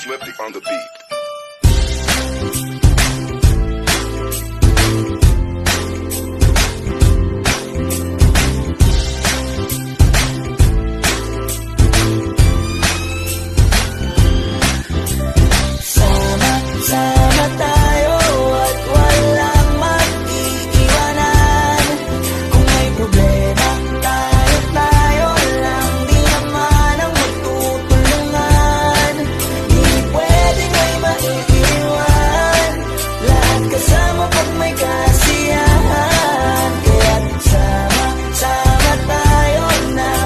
Swifty on the beat. Sama tayo at walang mag-iiwanan. Kung may problema, tayo lang, di naman ang magtutulungan. Di pwedeng may maiiwan, lahat kasama pag may kasiyahan. Kaya't sama tayo na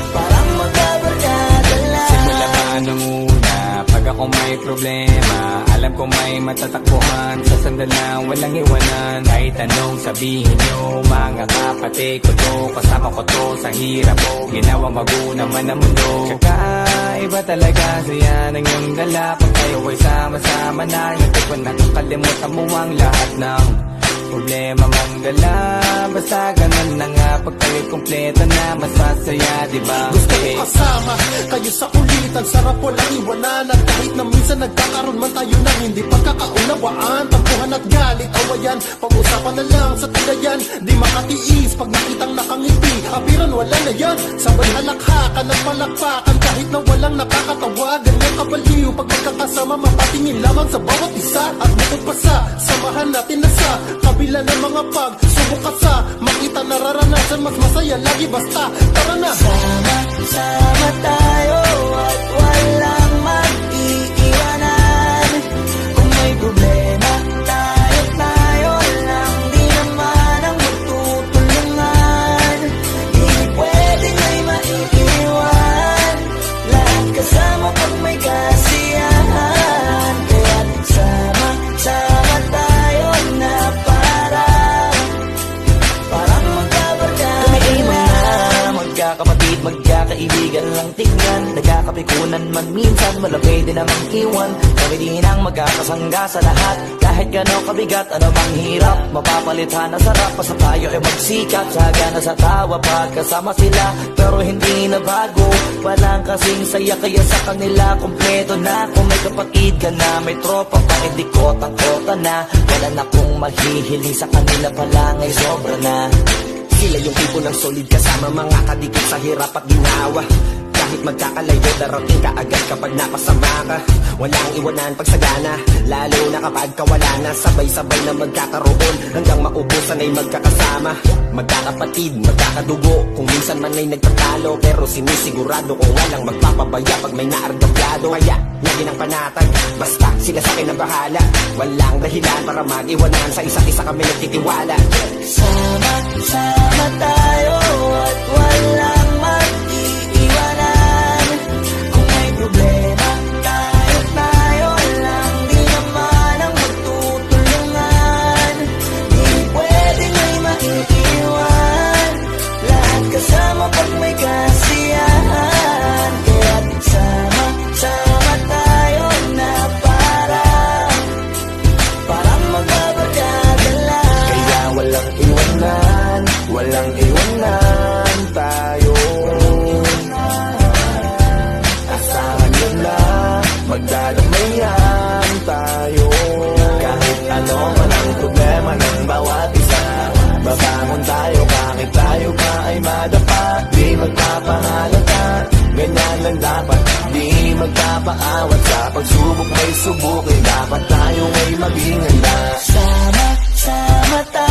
parang magkabarkada lang. Simula pa nung una, pag ako may problema, alam ko may matatakbuhan. Sa sandal lang, walang iwanan. Kahit anong sabihin nyo, mga kapatid ko to, kasama ko to sa hirap ko, ginawa magulang man ang mundo. Tsaka iba talaga saya ng iyong dala. Pag tayo ay sama-sama na, hindi ko nakakalimutan mo ang lahat ng problema mong dala. Basta ganun na nga, pag tayo'y kumpleto na, mas masaya, diba? Gusto ko kasama kayo sa kulitan, sarap walang iwanan. At kahit na minsan nagkakaroon man tayo ng hindi pagkakaunawaan, tampuhan at galit, awayan, pag-usapan na lang sa tagayan. Di makatiis pag nakitang nakangiti, apiran wala na yan. Sabay halakhakan ng palakpakan, kahit na walang nakakatawa. Ganyan kabaliw pag magkakasama, mapatingin lamang sa bawat isa. At bukod pa sa samahan natin na sa kabila ng mga pagsubok ka sa makita nararanasan, mas masaya lagi basta tara na. Sama tayo at walang mag-iiwanan. Kung may problema, tayo lang, di naman ang magtutulungan. Di pwedeng may maiiwan, lahat kasama pag may kasiyahan. Kaya't sama tayo na parang magkabarkada. Magkakapatid, magkakaibigan lang tingnan. Nagkakapikunan man minsan, wala pwede namang iwan. Kami din ang magkakasangga sa lahat. Kahit gano'ng kabigat, ano bang hirap, mapapalitan na sarap. Basta tayo ay magsikap, sagana sa tawa pagkasama sila. Pero hindi na bago, walang kasing saya. Kaya sa kanila kompleto na. Kung may kapatid ka na, may tropa pa, hindi kotang-kota na. Wala na kong maghihiling sa kanila pala, ngay sobra na. Sila yung tipo ng solid kasama, mga kadikit sa hirap at ginawa. Kahit magkakalayo, darating ka agad kapag napasama ka. Walang iwanan pag sagana, lalo na kapag kawala na. Sabay-sabay na magkakaroon, hanggang maubusan ay magkakasama. Magkakapatid, magkakadugo, kung minsan man ay nagtatalo. Pero sinisigurado ko walang magpapabaya pag may naargablado. Kaya, lagi ng panatag, basta sila sa akin ang bahala. Walang dahilan para mag-iwanan, sa isa't isa kami nagtitiwala. Sama tayo at walang mag-iiwanan. Kung may problema, tayo lang, di naman ang magtutulungan. Di pwedeng may maiiwan, lahat kasama pag may kasiyahan. Kaya't sama tayo na parang magbabarkada lang. Kaya walang iwanan tayo. Asahan nyo na, magdadamayan tayo. Kahit ano man ang problema ng bawat isa, babangon tayo kahit tayo pa ay madapa. Di magpapahalata, ganyan lang dapat. Di magpapaawat, sa pagsubok may subukin. Dapat tayo ay maging handa. Sama tayo